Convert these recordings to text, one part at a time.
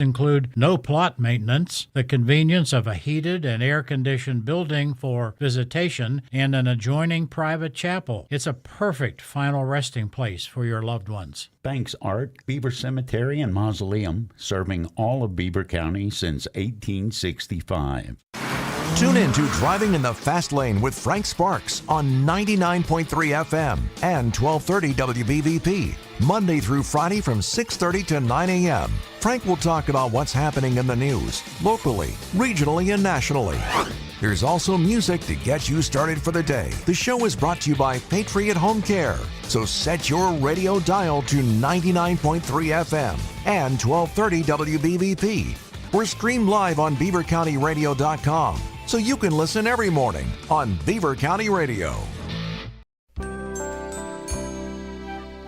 include no plot maintenance, the convenience of a heated and air-conditioned building for visitation, and an adjoining private chapel. It's a perfect final resting place for your loved ones. Banks Art, Beaver Cemetery and Mausoleum, serving all of Beaver County since 1865. Tune in to Driving in the Fast Lane with Frank Sparks on 99.3 FM and 1230 WBVP, Monday through Friday from 6:30 to 9 a.m. Frank will talk about what's happening in the news, locally, regionally, and nationally. There's also music to get you started for the day. The show is brought to you by Patriot Home Care. So set your radio dial to 99.3 FM and 1230 WBVP. We're streamed live on BeaverCountyRadio.com, so you can listen every morning on Beaver County Radio.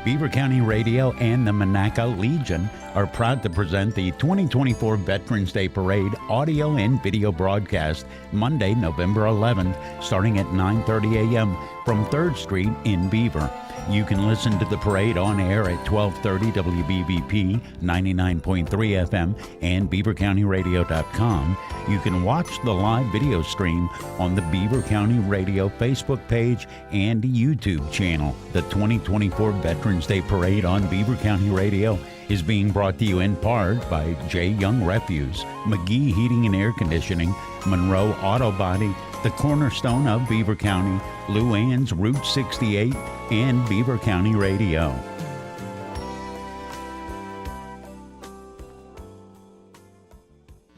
Beaver County Radio and the Monaco Legion are proud to present the 2024 Veterans Day Parade audio and video broadcast Monday, November 11th, starting at 9:30 a.m. from 3rd Street in Beaver. You can listen to the parade on air at 1230 WBVP, 99.3 FM, and BeaverCountyRadio.com. You can watch the live video stream on the Beaver County Radio Facebook page and YouTube channel. The 2024 Veterans Day Parade on Beaver County Radio is being brought to you in part by J. Young Refuse, McGee Heating and Air Conditioning, Monroe Auto Body, the cornerstone of Beaver County, Luann's Route 68, and Beaver County Radio.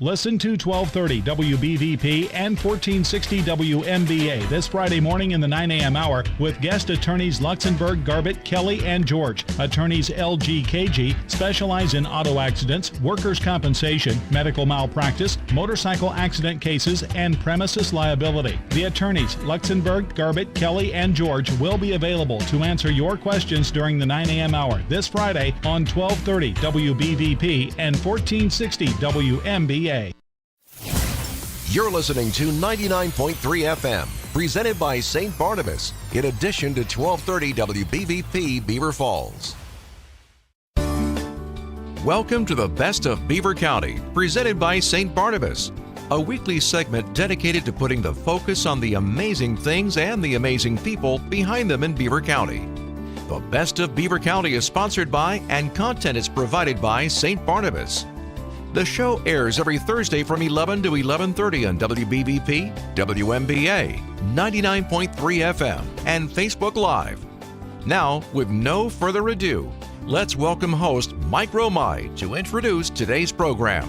Listen to 1230 WBVP and 1460 WMBA this Friday morning in the 9 a.m. hour with guest attorneys Luxembourg, Garbett, Kelly, and George. Attorneys LGKG specialize in auto accidents, workers' compensation, medical malpractice, motorcycle accident cases, and premises liability. The attorneys Luxembourg, Garbett, Kelly, and George will be available to answer your questions during the 9 a.m. hour this Friday on 1230 WBVP and 1460 WMBA. You're listening to 99.3 FM, presented by St. Barnabas, in addition to 1230 WBVP Beaver Falls. Welcome to the Best of Beaver County, presented by St. Barnabas, a weekly segment dedicated to putting the focus on the amazing things and the amazing people behind them in Beaver County. The Best of Beaver County is sponsored by and content is provided by St. Barnabas. The show airs every Thursday from 11 to 11:30 on WBVP, WMBA, 99.3 FM, and Facebook Live. Now, with no further ado, let's welcome host Mike Romai to introduce today's program.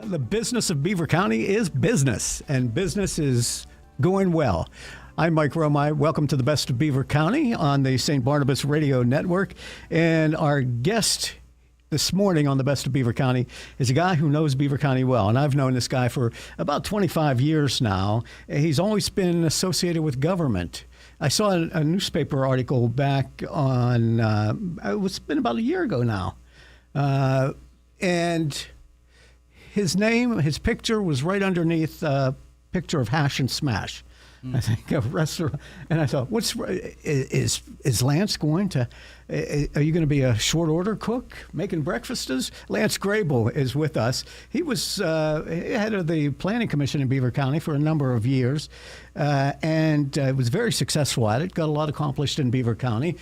The business of Beaver County is business, and business is going well. I'm Mike Romai. Welcome to the Best of Beaver County on the St. Barnabas Radio Network. And our guest this morning on the Best of Beaver County is a guy who knows Beaver County well. And I've known this guy for about 25 years now. He's always been associated with government. I saw a newspaper article back on, it's been about a year ago now. And his name, his picture was right underneath a picture of Hash and Smash. I think a restaurant, and I thought, is Lance going to? Are you going to be a short order cook making breakfasts? Lance GRABLE is with us. He was head of the Planning Commission in Beaver County for a number of years, and was very successful at it. Got a lot accomplished in Beaver County.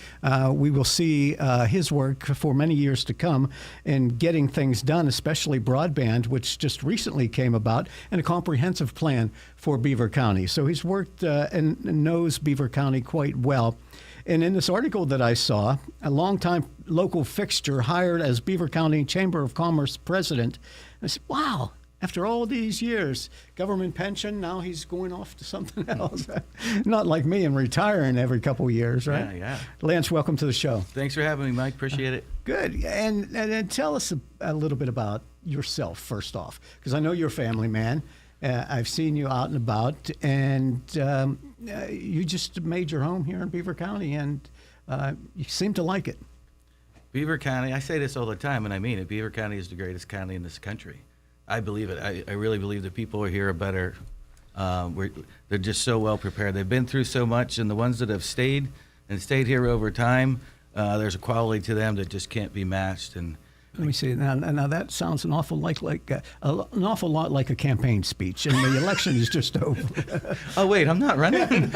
We will see his work for many years to come in getting things done, especially broadband, which just recently came about, and a comprehensive plan for Beaver County. So he's worked and knows Beaver County quite well. And in this article that I saw, a longtime local fixture hired as Beaver County Chamber of Commerce president. I said, wow, after all these years, government pension, now he's going off to something else. Not like me and retiring every couple of years, right? Yeah. Lance, welcome to the show. Thanks for having me, Mike. Appreciate it. Good. And tell us a little bit about yourself, first off, because I know you're a family man. I've seen you out and about, and you just made your home here in Beaver County, and you seem to like it. Beaver County, I say this all the time, and I mean it. Beaver County is the greatest county in this country. I believe it. I really believe the people here are better. They're just so well prepared. They've been through so much, and the ones that have stayed here over time, there's a quality to them that just can't be matched. And Let me see. Now that sounds an awful an awful lot like a campaign speech, and the election is just over. Oh wait, I'm not running.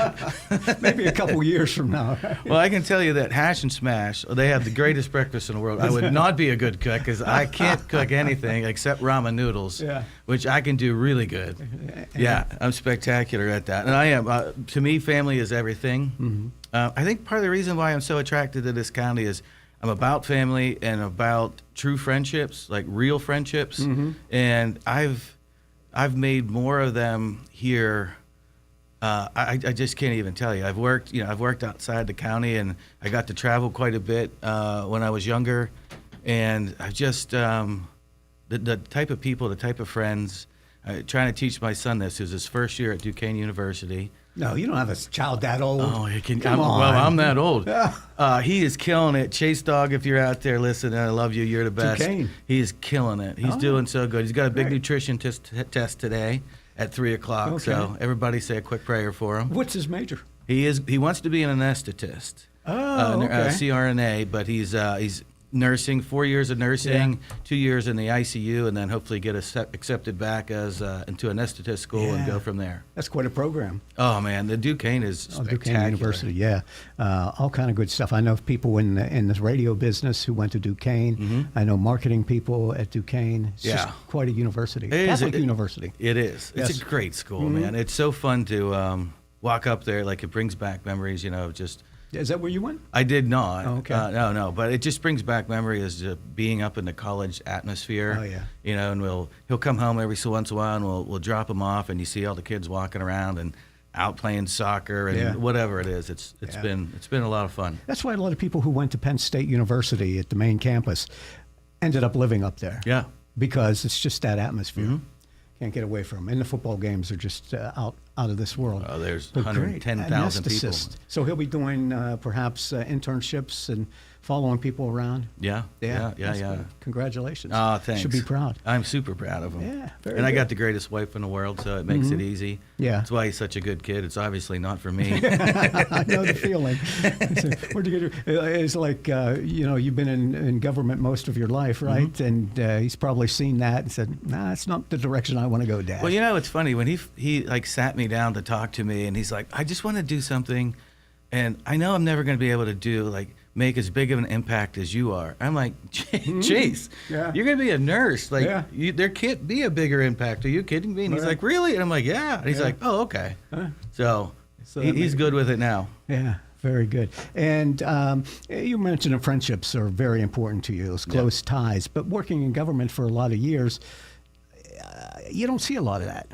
Maybe a couple years from now. Well, I can tell you that Hash and Smash, they have the greatest breakfast in the world. I would not be a good cook because I can't cook anything except ramen noodles, which I can do really good. Yeah, I'm spectacular at that, and I am. To me, family is everything. Mm-hmm. I think part of the reason why I'm so attracted to this county is I'm about family and about true friendships, like real friendships, and I've made more of them here. I just can't even tell you. I've worked outside the county, and I got to travel quite a bit when I was younger, and I just the type of people, the type of friends. Trying to teach my son this, who's his first year at Duquesne University. No, you don't have a child that old. Oh, Come on. Well, I'm that old. He is killing it. Chase Dog, if you're out there listening, I love you. You're the best. Duquesne. He's killing it. He's doing so good. He's got a big nutrition test today at 3 o'clock. Okay. So everybody say a quick prayer for him. What's his major? He wants to be an anesthetist. Oh, okay. CRNA, but he's nursing, 4 years of nursing, 2 years in the ICU, and then hopefully get accepted back as into anesthetist school and go from there. That's quite a program. Oh man, the Duquesne is spectacular. Duquesne University, all kind of good stuff. I know people in the radio business who went to Duquesne. I know marketing people at Duquesne. It's just quite a university, Catholic university. It is. Yes. It's a great school, man. It's so fun to walk up there. Like, it brings back memories, just. Is that where you went? I did not. Oh, okay. No, but it just brings back memories of being up in the college atmosphere. Oh, yeah. And he'll come home every so once in a while, and we'll drop him off, and you see all the kids walking around and out playing soccer and whatever it is. It's been a lot of fun. That's why a lot of people who went to Penn State University at the main campus ended up living up there. Yeah. Because it's just that atmosphere. Can't get away from them. And the football games are just out of this world. Oh, there's 110,000 people. So he'll be doing perhaps internships and following people around. Yeah. Good. Congratulations. Oh, thanks. Should be proud. I'm super proud of him. Yeah, very And I good. got the greatest wife in the world, so it makes it easy. Yeah. That's why he's such a good kid. It's obviously not for me. I know the feeling. Where'd you get it's like, you've been in government most of your life, right? And he's probably seen that and said, nah, that's not the direction I want to go, Dad. Well, it's funny. When he like sat me down to talk to me, and he's like, I just want to do something, and I know I'm never going to be able to make as big of an impact as you are. I'm like, Chase, you're going to be a nurse. Like, there can't be a bigger impact. Are you kidding me? And he's like, really? And I'm like, yeah. And he's like, oh, okay. So he's good with it now. Yeah, very good. And you mentioned that friendships are very important to you, those close ties. But working in government for a lot of years, you don't see a lot of that.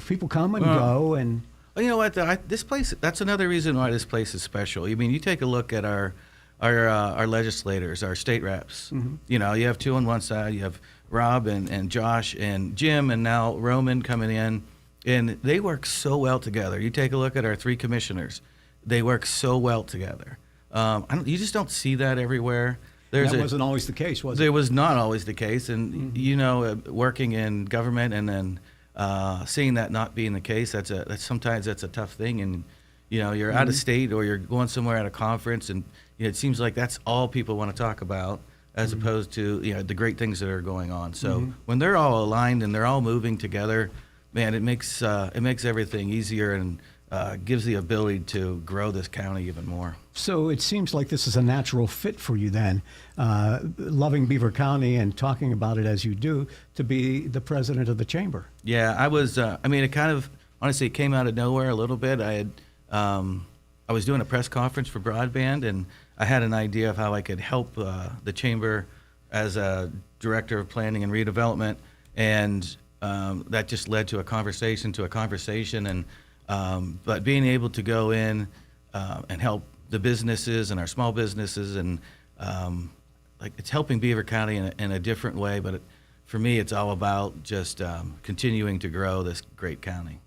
People come and go, and well, you know what? This place, that's another reason why this place is special. I mean, you take a look at our legislators, our state reps. You have two on one side. You have Rob and Josh and Jim, and now Roman coming in, and they work so well together. You take a look at our three commissioners; they work so well together. You just don't see that everywhere. That wasn't always the case, was it? It was not always the case, and working in government and then seeing that not being the case, that's sometimes a tough thing. And you're out of state, or you're going somewhere at a conference, and it seems like that's all people want to talk about, as opposed to the great things that are going on. So when they're all aligned and they're all moving together, man, it makes everything easier and gives the ability to grow this county even more. So it seems like this is a natural fit for you then, loving Beaver County and talking about it as you do, to be the president of the chamber. Yeah, I was. It kind of, honestly, it came out of nowhere a little bit. I was doing a press conference for broadband, and I had an idea of how I could help the chamber as a director of planning and redevelopment, and that just led to a conversation, and but being able to go in and help the businesses and our small businesses, and it's helping Beaver County in a different way. But for me, it's all about just continuing to grow this great county.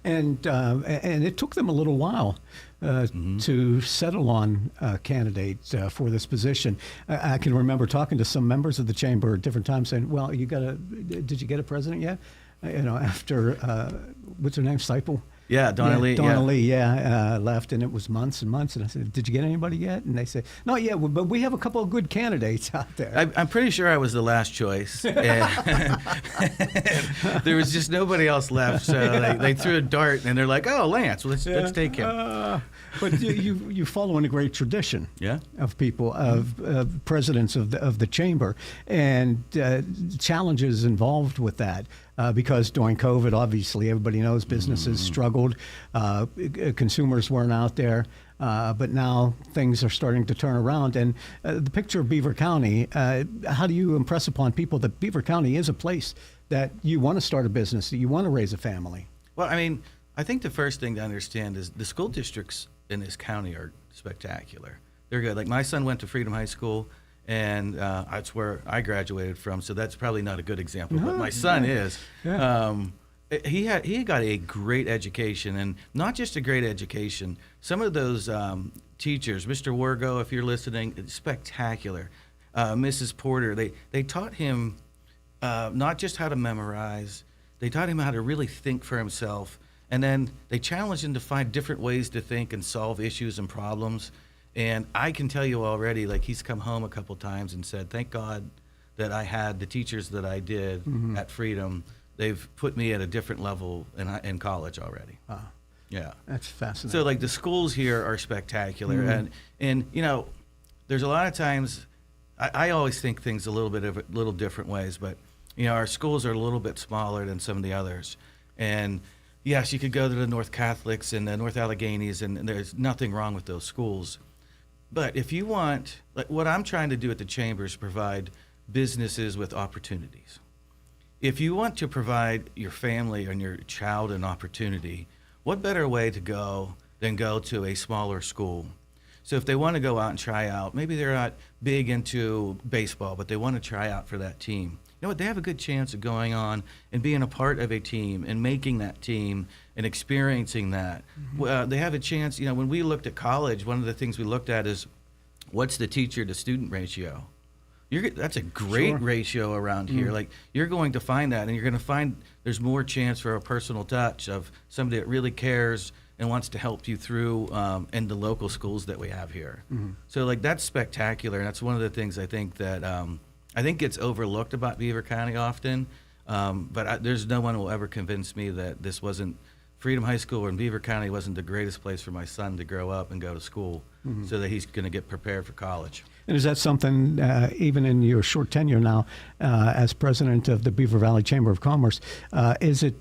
And it took them a little while to settle on a candidate for this position. I can remember talking to some members of the chamber at different times saying, well, did you get a president yet? After, what's her name, Seipel? Yeah, Donna Lee. Donna Lee, left, and it was months and months. And I said, "Did you get anybody yet?" And they said, "Not yet, but we have a couple of good candidates out there." I'm pretty sure I was the last choice. And there was just nobody else left, so they threw a dart, and they're like, "Oh, Lance, let's take him." But you follow in a great tradition, of people, of presidents of the chamber, and challenges involved with that. Because during COVID, obviously, everybody knows businesses struggled, consumers weren't out there, but now things are starting to turn around. And the picture of Beaver County, how do you impress upon people that Beaver County is a place that you want to start a business, that you want to raise a family? Well, I mean, I think the first thing to understand is the school districts in this county are spectacular. They're good. Like my son went to Freedom High School, and that's where I graduated from. So that's probably not a good example, but my son is. Yeah. He got a great education, and not just a great education. Some of those teachers, Mr. Wargo, if you're listening, spectacular. Mrs. Porter, they taught him not just how to memorize, they taught him how to really think for himself. And then they challenged him to find different ways to think and solve issues and problems. And I can tell you already, like he's come home a couple times and said, "Thank God that I had the teachers that I did at Freedom. They've put me at a different level in college already." Wow. Yeah. That's fascinating. So like the schools here are spectacular. And you know, there's a lot of times, I always think things a little different ways, but you know, our schools are a little bit smaller than some of the others. And yes, you could go to the North Catholics and the North Alleghenies, and there's nothing wrong with those schools. But if you want, like what I'm trying to do at the Chamber is provide businesses with opportunities. If you want to provide your family and your child an opportunity, what better way to go than go to a smaller school? So if they want to go out and try out, maybe they're not big into baseball, but they want to try out for that team. You know what? They have a good chance of going on and being a part of a team and making that team and experiencing that. They have a chance. You know, when we looked at college, one of the things we looked at is what's the teacher to student ratio. That's a great ratio around here. Like you're going to find that, and you're going to find there's more chance for a personal touch of somebody that really cares and wants to help you through in the local schools that we have here. So like that's spectacular, and that's one of the things I think that I think gets overlooked about Beaver County often. But there's no one who will ever convince me that this wasn't Freedom High School or in Beaver County wasn't the greatest place for my son to grow up and go to school so that he's going to get prepared for college. And is that something, even in your short tenure now as president of the Beaver Valley Chamber of Commerce, is it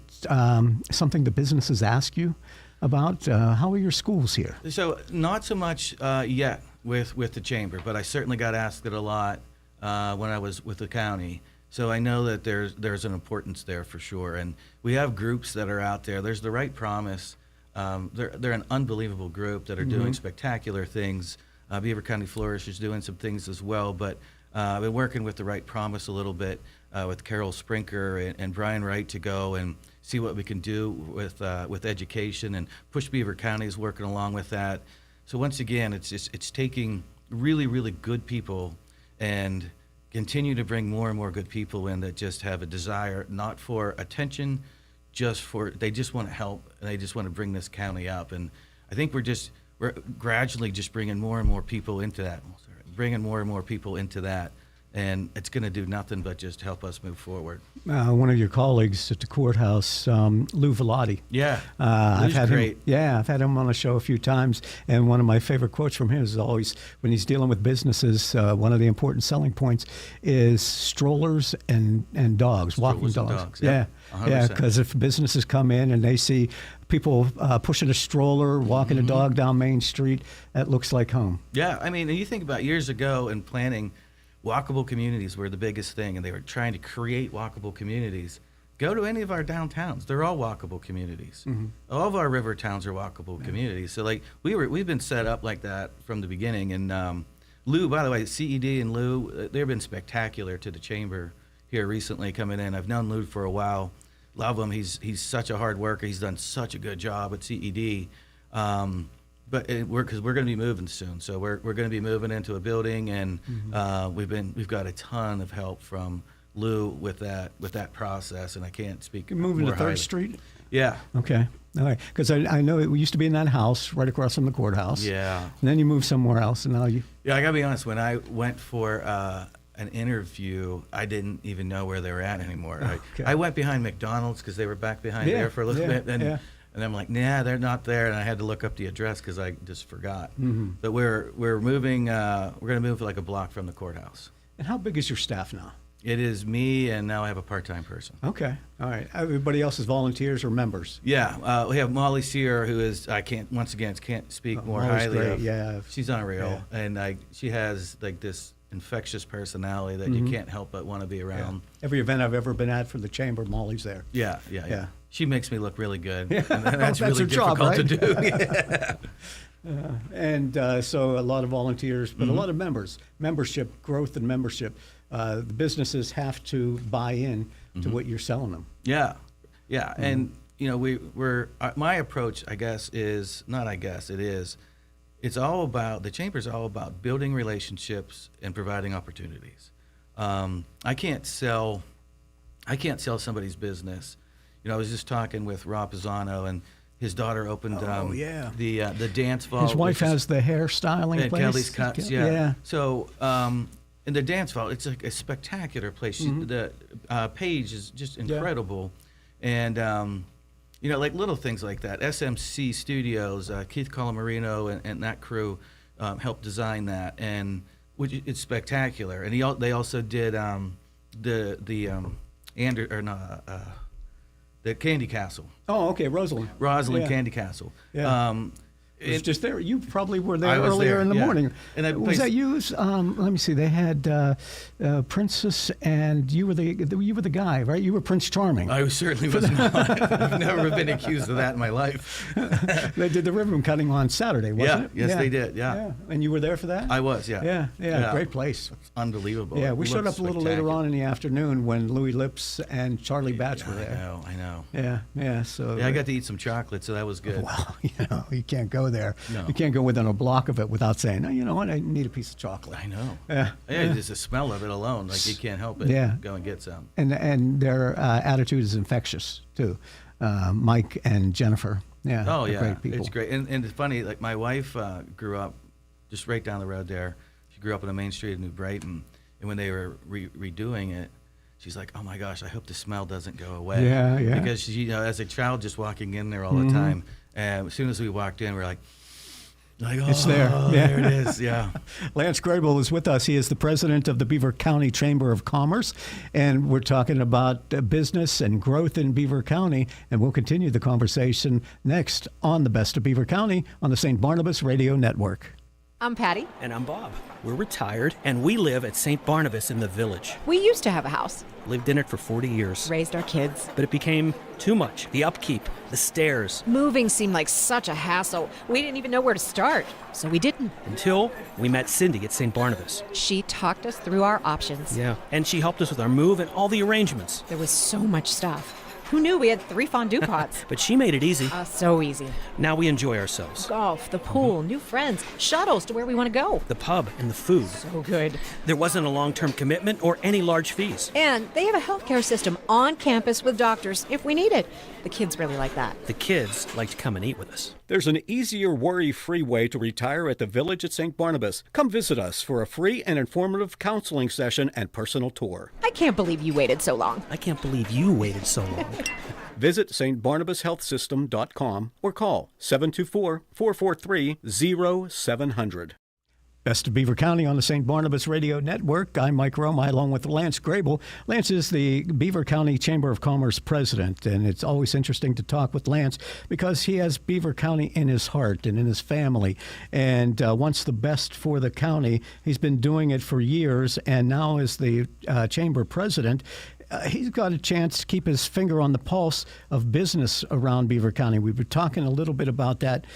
something the businesses ask you about? How are your schools here? So not so much yet with the chamber, but I certainly got asked it a lot when I was with the county. So I know that there's an importance there for sure. And we have groups that are out there. There's the Right Promise. They're an unbelievable group that are doing spectacular things. Beaver County Flourish is doing some things as well. But I've been working with the Right Promise a little bit with Carol Sprinker and Brian Wright to go and see what we can do with education, and Push Beaver County is working along with that. So once again, it's taking really, really good people and continue to bring more and more good people in that just have a desire, not for attention, they just want to help, and they just want to bring this county up. And I think we're gradually just bringing more and more people into that, and it's going to do nothing but just help us move forward. One of your colleagues at the courthouse, Lou Vellotti. Yeah, I've had great. I've had him on the show a few times, and one of my favorite quotes from him is always, when he's dealing with businesses, one of the important selling points is strollers and dogs, walking dogs. Yeah, because if businesses come in and they see people pushing a stroller, walking a dog down Main Street, that looks like home. Yeah, I mean, you think about years ago in planning, walkable communities were the biggest thing, and they were trying to create walkable communities. Go to any of our downtowns; they're all walkable communities. All of our river towns are walkable communities. So, like we've been set up like that from the beginning. And Lou, by the way, CED and Lou, they've been spectacular to the chamber here recently coming in. I've known Lou for a while. Love him. He's such a hard worker. He's done such a good job at CED. But because we're going to be moving soon, so we're going to be moving into a building, and we've got a ton of help from Lou with that process, and I can't speak. You're moving more to 3rd highly. Street? Yeah. Okay. All right. Because I know it used to be in that house right across from the courthouse. Yeah. And then you moved somewhere else, and now you. Yeah, I gotta be honest. When I went for an interview, I didn't even know where they were at anymore. Okay. I went behind McDonald's because they were back behind there for a little bit, and I'm like, nah, they're not there, and I had to look up the address because I just forgot. Mm-hmm. But we're moving. We're gonna move like a block from the courthouse. And how big is your staff now? It is me, and now I have a part-time person. Okay. All right. Everybody else is volunteers or members? Yeah, we have Molly Sear, who is can't speak more Molly's highly great, of. yeah. She's unreal, Yeah. and she has like this infectious personality that you can't help but want to be around. Every event I've ever been at for the chamber, Molly's there. Yeah. She makes me look really good, and Well, that's that's really her job, difficult right? to do. And so a lot of volunteers, but a lot of members. Membership, growth and membership. The businesses have to buy in to what you're selling them. Yeah, and we're my approach, I guess, is not. I guess it is. It's all about the chamber's all about building relationships and providing opportunities. I can't sell somebody's business. I was just talking with Rob Pisano, and his daughter opened the dance vault. His wife has the hairstyling at place. Kelly's Cuts. Yeah. Yeah. So in the dance vault, it's like a spectacular place. The page is just incredible, and like little things like that. SMC Studios, Keith Colamarino and that crew helped design that, and it's spectacular. And they also did the Candy Castle. Oh, okay, Rosalind. Rosalind Yeah. Candy Castle. Yeah. It was just there. You probably were there I was earlier there, in the yeah. morning. And was that you? Let me see. They had Princess, and you were the guy, right? You were Prince Charming. I certainly was not. I've never been accused of that in my life. They did the ribbon cutting on Saturday, wasn't it? Yes, they did. Yeah. And you were there for that? I was. Yeah. Yeah. Great place. It's unbelievable. Yeah, It we showed looks up a little later spectacular. on in the afternoon when Louis Lips and Charlie Batch were there. I know. Yeah. So Yeah, I got to eat some chocolate, so that was good. Well, you can't go there. No. You can't go within a block of it without saying, "No, you know what? I need a piece of chocolate." I know. Yeah. Just the smell of it alone, like you can't help it. Yeah. Go and get some. And their attitude is infectious too. Mike and Jennifer. Yeah. Oh they're yeah, great people. it's great. And it's funny. Like my wife grew up just right down the road there. She grew up on the main street of New Brighton, and when they were redoing it, she's like, "Oh my gosh, I hope the smell doesn't go away." Yeah. Because she, as a child, just walking in there all the time, and as soon as we walked in, we're like, oh, It's there. Yeah. There it is. Yeah. Lance GRABLE is with us. He is the president of the Beaver County Chamber of Commerce, and we're talking about business and growth in Beaver County, and we'll continue the conversation next on the Best of Beaver County on the St. Barnabas Radio Network. I'm Patty. And I'm Bob. We're retired, and we live at St. Barnabas in the Village. We used to have a house, Lived in it for 40 years. raised our kids. But it became too much. The upkeep, the stairs, Moving seemed like such a hassle. We didn't even know where to start, so we didn't. until we met Cindy at St. Barnabas. She talked us through our options. Yeah. And she helped us with our move and all the arrangements. There was so much stuff. Who knew we had 3 fondue pots? But she made it easy. So easy. Now we enjoy ourselves. Golf, the pool, new friends, shuttles to where we want to go. The pub and the food. So good. There wasn't a long-term commitment or any large fees. And they have a healthcare system on campus with doctors if we need it. The kids really like that. The kids like to come and eat with us. There's an easier, worry-free way to retire at the Village at St. Barnabas. Come visit us for a free and informative counseling session and personal tour. I can't believe you waited so long. I can't believe you waited so long. Visit stbarnabashealthsystem.com or call 724-443-0700. Best of Beaver County on the St. Barnabas Radio Network. I'm Mike Roma, along with Lance GRABLE. Lance is the Beaver County Chamber of Commerce president, and it's always interesting to talk with Lance because he has Beaver County in his heart and in his family, and wants the best for the county. He's been doing it for years, and now as the chamber president, he's got a chance to keep his finger on the pulse of business around Beaver County. We were talking a little bit about that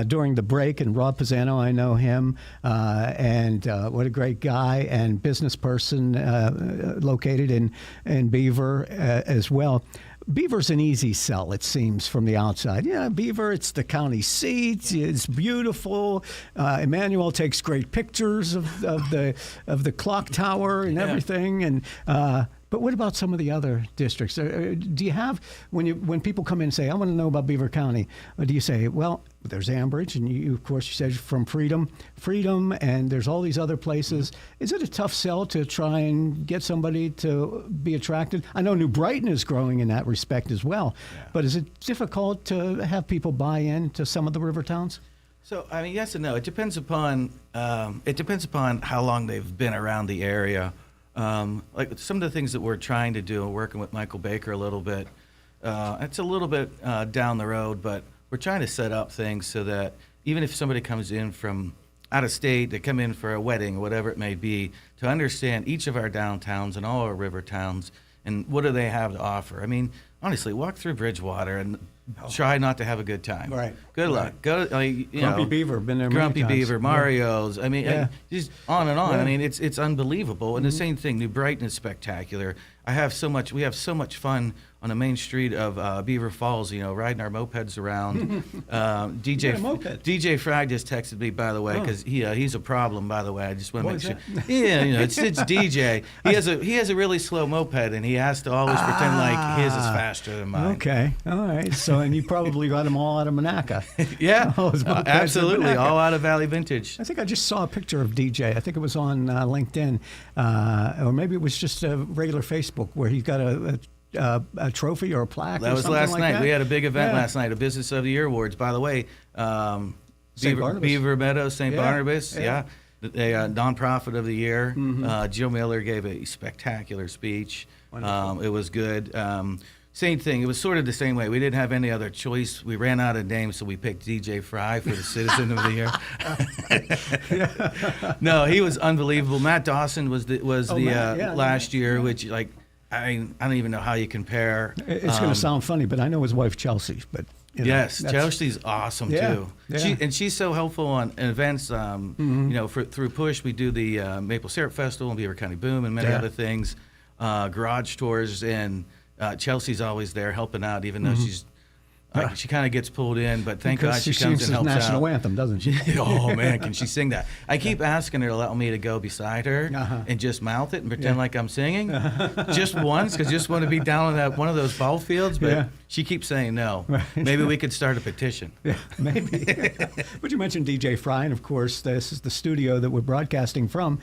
during the break, and Rob Pisano, I know him, and what a great guy and business person located in Beaver as well. Beaver's an easy sell, it seems, from the outside. Yeah, Beaver, it's the county seat. It's beautiful. Emmanuel takes great pictures of the clock tower and everything. And But what about some of the other districts? Do you have, when people come in and say, I want to know about Beaver County, do you say, well, there's Ambridge, and you, of course, you said from Freedom, and there's all these other places. Is it a tough sell to try and get somebody to be attracted? I know New Brighton is growing in that respect as well, but is it difficult to have people buy in to some of the river towns? So, I mean, yes and no. It depends upon how long they've been around the area. Like some of the things that we're trying to do, working with Michael Baker a little bit, it's a little bit down the road, but we're trying to set up things so that even if somebody comes in from out of state, they come in for a wedding, whatever it may be, to understand each of our downtowns and all our river towns and what do they have to offer. I mean, honestly, walk through Bridgewater and try not to have a good time. Right. Good luck. Go. Grumpy Beaver, been there many Grumpy times. Beaver, Mario's. I mean, just on and on. Yeah. I mean, it's unbelievable. And the same thing, New Brighton is spectacular. We have so much fun on the main street of Beaver Falls. Riding our mopeds around. DJ Fry just texted me, by the way, because he's a problem. By the way, I just want to make sure. Yeah, it's DJ. He has a really slow moped, and he has to always pretend like his is faster than mine. Okay, all right. So, and you probably got them all out of Monaca. Yeah, All those mopeds absolutely, in Monaca. all out of Valley Vintage. I think I just saw a picture of DJ. I think it was on LinkedIn, or maybe it was just a regular Facebook where he got a trophy or a plaque. That or was something last like night. that. We had a big event Yeah. last night, a Business of the Year Awards. By the way, St. Barnabas. Beaver Meadows, St. Yeah, Barnabas, yeah. the nonprofit of the year. Jill Miller gave a spectacular speech. It was good. Same thing. It was sort of the same way. We didn't have any other choice. We ran out of names, so we picked DJ Fry for the Citizen of the Year. No, he was unbelievable. Matt Dawson was last year, which I don't even know how you compare. It's going to sound funny, but I know his wife Chelsea. But yes, that's- Chelsea's awesome too. Yeah. She's so helpful on events. Through Push, we do the Maple Syrup Festival and Beaver County Boom and many other things. Garage tours, and Chelsea's always there helping out, even though she kind of gets pulled in. But thank Because God she she comes sings and helps the national out. anthem, doesn't she? Oh man, can she sing that? I keep asking her to allow me to go beside her and just mouth it and pretend like I'm singing, just once, because I just want to be down in one of those ball fields. But she keeps saying no. Right. Maybe we could start a petition. Yeah, maybe. But you mentioned DJ Fry, and of course, this is the studio that we're broadcasting from.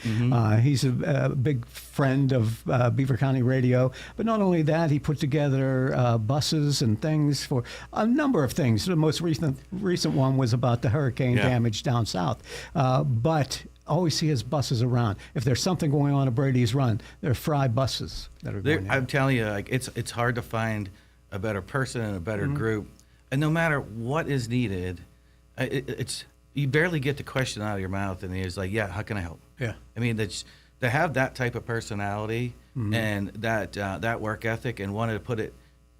He's a big friend of Beaver County Radio. But not only that, he put together buses and things for a number of things. The most recent one was about the hurricane damage down south. But always see his buses around. If there's something going on at Brady's Run, there are Fry buses that are going there. I'm telling you, it's hard to find a better person and a better group. And no matter what is needed, it's you barely get the question out of your mouth, and he's like, "Yeah, how can I help?" Yeah. I mean, to have that type of personality and that work ethic, and wanting to put it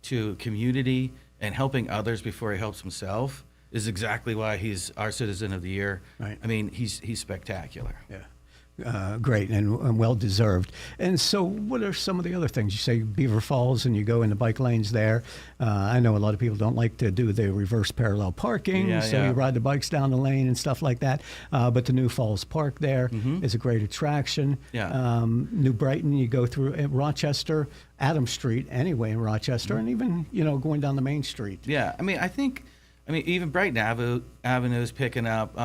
to community and helping others before he helps himself is exactly why he's our Citizen of the Year. Right. I mean, he's spectacular. Yeah. Great and well deserved. And so, what are some of the other things? You say Beaver Falls, and you go in the bike lanes there. I know a lot of people don't like to do the reverse parallel parking, you ride the bikes down the lane and stuff like that. But the new Falls Park there is a great attraction. Yeah. New Brighton, you go through Rochester, Adams Street, anyway in Rochester, and even going down the main street. Yeah, I mean, even Brighton Avenue is picking up.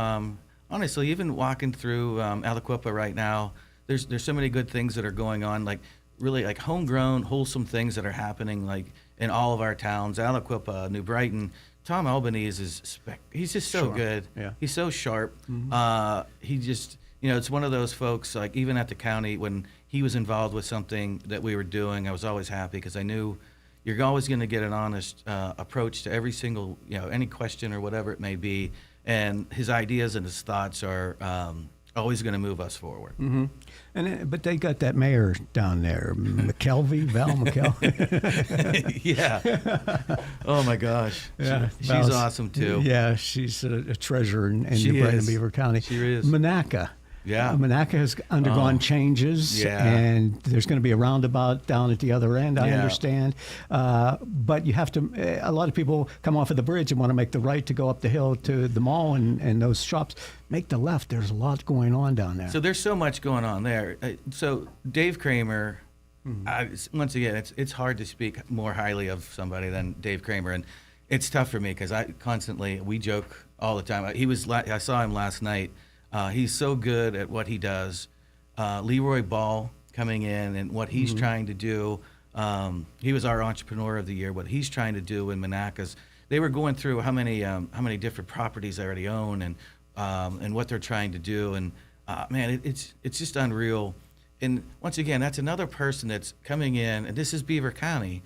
Honestly, even walking through Aliquippa right now, there's so many good things that are going on, like really like homegrown, wholesome things that are happening like in all of our towns. Aliquippa, New Brighton, Tom Albanese he's just so good. Yeah. He's so sharp. He just, it's one of those folks, like even at the county, when he was involved with something that we were doing, I was always happy because I knew you're always going to get an honest approach to every single, any question or whatever it may be. And his ideas and his thoughts are always going to move us forward. But they got that mayor down there, Val McKelvey. Yeah. Oh my gosh. Yeah, She's awesome too. Yeah, she's a treasure in She New Brighton, is. Beaver County. She is. Monaca. Yeah. Monaca has undergone changes, and there's going to be a roundabout down at the other end, I understand. But you have to, a lot of people come off of the bridge and want to make the right to go up the hill to the mall and those shops. Make the left. There's a lot going on down there. So there's so much going on there. So Dave Kramer once again, it's hard to speak more highly of somebody than Dave Kramer, and it's tough for me because we joke all the time. I saw him last night. He's so good at what he does. Leroy Ball coming in and what he's trying to do. He was our Entrepreneur of the Year. What he's trying to do in Monaca's, they were going through how many different properties they already own and what they're trying to do. And man, it's just unreal. And once again, that's another person that's coming in, and this is Beaver County.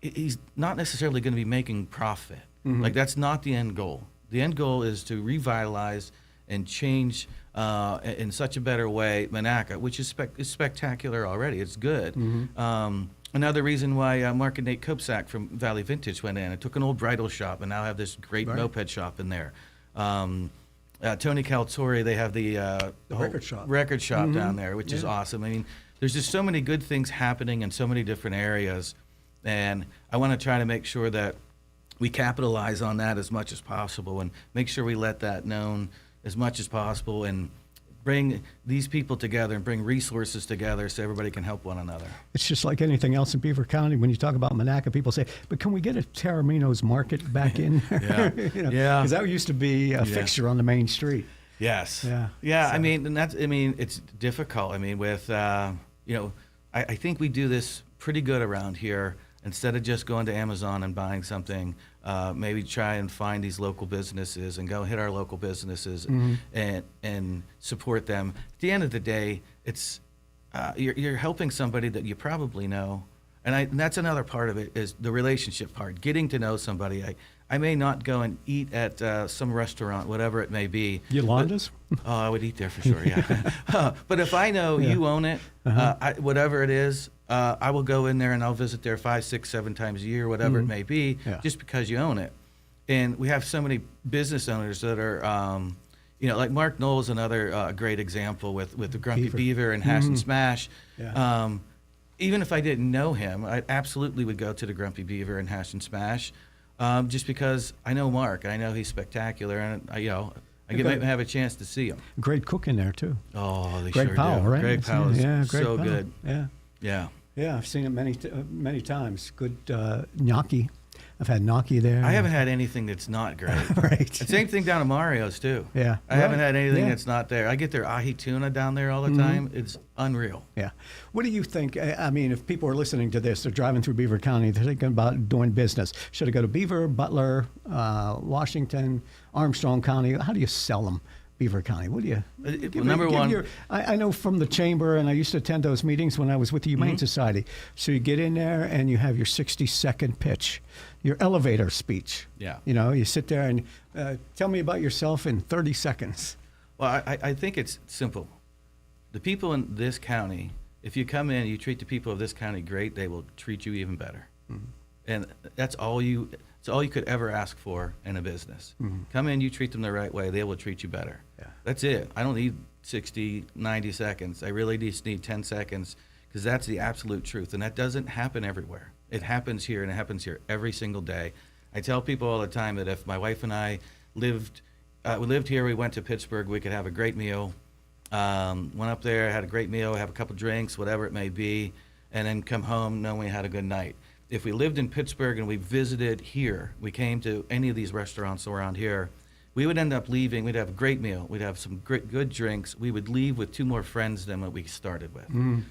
He's not necessarily going to be making profit. Like, that's not the end goal. The end goal is to revitalize and change in such a better way Monaca, which is spectacular already. It's good. Another reason why Mark and Nate Kopsak from Valley Vintage went in and took an old bridal shop and now have this great moped shop in there. Tony Caltori, they have the record shop down there, which is awesome. I mean, there's just so many good things happening in so many different areas, and I want to try to make sure that we capitalize on that as much as possible and make sure we let that known as much as possible and bring these people together and bring resources together so everybody can help one another. It's just like anything else in Beaver County. When you talk about Monaca, people say, but can we get a Taormino's Market back in there? Because that used to be a fixture on the main street. Yes. Yeah. So. I mean, it's difficult. I mean, with, I think we do this pretty good around here. Instead of just going to Amazon and buying something, maybe try and find these local businesses and go hit our local businesses and support them. At the end of the day, it's you're helping somebody that you probably know, and that's another part of it is the relationship part, getting to know somebody. I may not go and eat at some restaurant, whatever it may be. Yolanda's? I would eat there for sure, yeah. But if I know you own it, whatever it is, I will go in there and I'll visit there 5, 6, 7 times a year, whatever it may be, just because you own it. And we have so many business owners that are, like Mark Knoll is another great example with the Grumpy Beaver and Hash and Smash. Yeah. Even if I didn't know him, I absolutely would go to the Grumpy Beaver and Hash and Smash, just because I know Mark and I know he's spectacular, and I might have a chance to see him. Great cook in there too. Oh, they Greg sure Powell, do. right? Greg Powell is Greg so Powell. good. Yeah. I've seen it many times. Good gnocchi. I've had gnocchi there. I haven't had anything that's not great. Right. And same thing down at Mario's too. Yeah. I haven't had anything that's not there. I get their ahi tuna down there all the time. It's unreal. Yeah. What do you think? I mean, if people are listening to this, they're driving through Beaver County, they're thinking about doing business. Should I go to Beaver, Butler, Washington, Armstrong County? How do you sell them? Beaver County. What do you? Number one. I know from the chamber, and I used to attend those meetings when I was with the Humane Society. So you get in there and you have your 60-second pitch, your elevator speech. Yeah. You sit there and tell me about yourself in 30 seconds. Well, I think it's simple. The people in this county, if you come in and you treat the people of this county great, they will treat you even better. And that's all you could ever ask for in a business. Come in, you treat them the right way, they will treat you better. Yeah. That's it. I don't need 60, 90 seconds. I really just need 10 seconds because that's the absolute truth. And that doesn't happen everywhere. It happens here, and it happens here every single day. I tell people all the time that if my wife and I lived here, we went to Pittsburgh, we could have a great meal. Went up there, had a great meal, have a couple drinks, whatever it may be, and then come home knowing we had a good night. If we lived in Pittsburgh and we visited here, we came to any of these restaurants around here, we would end up leaving. We'd have a great meal. We'd have some good drinks. We would leave with 2 more friends than what we started with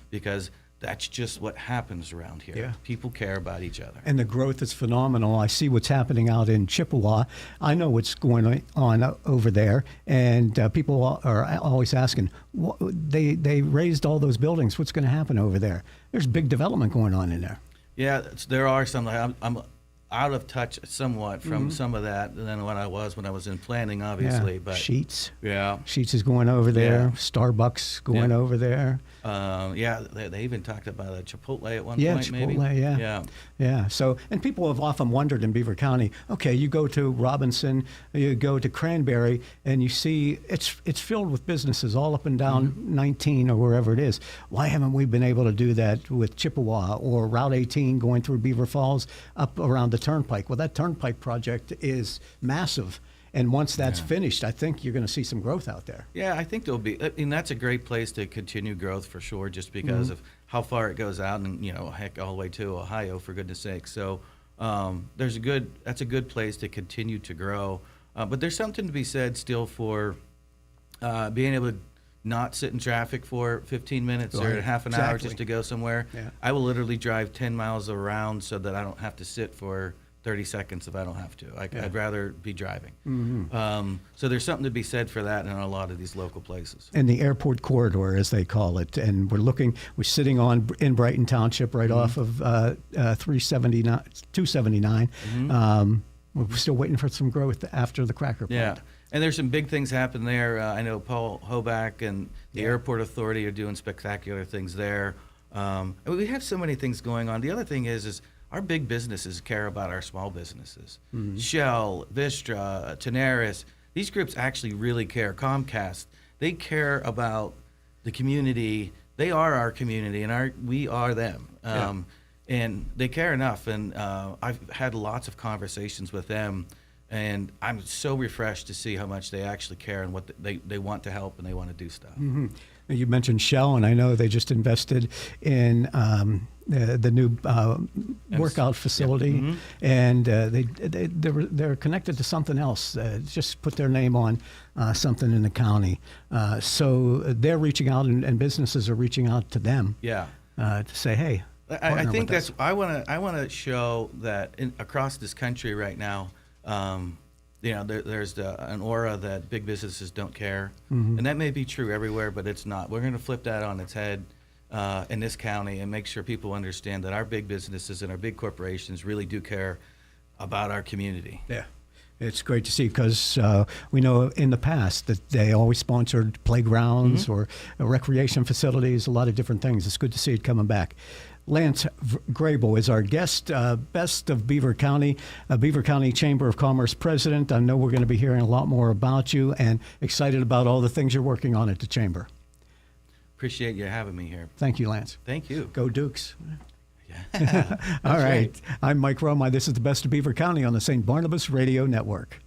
because that's just what happens around here. Yeah. People care about each other. And the growth is phenomenal. I see what's happening out in Chippewa. I know what's going on over there. And people are always asking, they raised all those buildings. What's going to happen over there? There's big development going on in there. Yeah, there are some. I'm out of touch somewhat from some of that than what I was when I was in planning, obviously. Yeah. But Sheets. Yeah. Sheets is going over there. Yeah. Starbucks going over there. They even talked about a Chipotle at one point, point, maybe. Yeah. Yeah. So, and people have often wondered in Beaver County, okay, you go to Robinson, you go to Cranberry, and you see it's filled with businesses all up and down 19 or wherever it is. Why haven't we been able to do that with Chippewa or Route 18 going through Beaver Falls up around the Turnpike? Well, that Turnpike project is massive. And once that's finished, I think you're going to see some growth out there. Yeah, I think there'll be, and that's a great place to continue growth for sure, just because of how far it goes out, and heck, all the way to Ohio, for goodness sake. So that's a good place to continue to grow. But there's something to be said still for being able to not sit in traffic for 15 minutes or half an hour just to go somewhere. Yeah. I will literally drive 10 miles around so that I don't have to sit for 30 seconds if I don't have to. I'd rather be driving. So there's something to be said for that in a lot of these local places. And the airport corridor, as they call it, and we're sitting in Brighton Township, right off of 279. We're still waiting for some growth after the cracker plant. Yeah, and there's some big things happening there. I know Paul Hoback and the Airport Authority are doing spectacular things there. And we have so many things going on. The other thing is our big businesses care about our small businesses. Shell, Vistra, Tenaris, these groups actually really care. Comcast, they care about the community. They are our community, and we are them. And they care enough. And I've had lots of conversations with them, and I'm so refreshed to see how much they actually care and what they want to help and they want to do stuff. You mentioned Shell, and I know they just invested in the new workout facility, and they're connected to something else. Just put their name on something in the county, so they're reaching out, and businesses are reaching out to them. To say, hey. I think that's. I want to show that across this country right now. There's an aura that big businesses don't care, and that may be true everywhere, but it's not. We're going to flip that on its head in this county and make sure people understand that our big businesses and our big corporations really do care about our community. Yeah, it's great to see, because we know in the past that they always sponsored playgrounds or recreation facilities, a lot of different things. It's good to see it coming back. Lance GRABLE is our guest, best of Beaver County, Beaver County Chamber of Commerce president. I know we're going to be hearing a lot more about you, and excited about all the things you're working on at the Chamber. Appreciate you having me here. Thank you, Lance. Thank you. Go Dukes. Yeah. All right. I'm Mike Romine. This is the best of Beaver County on the St. Barnabas Radio Network.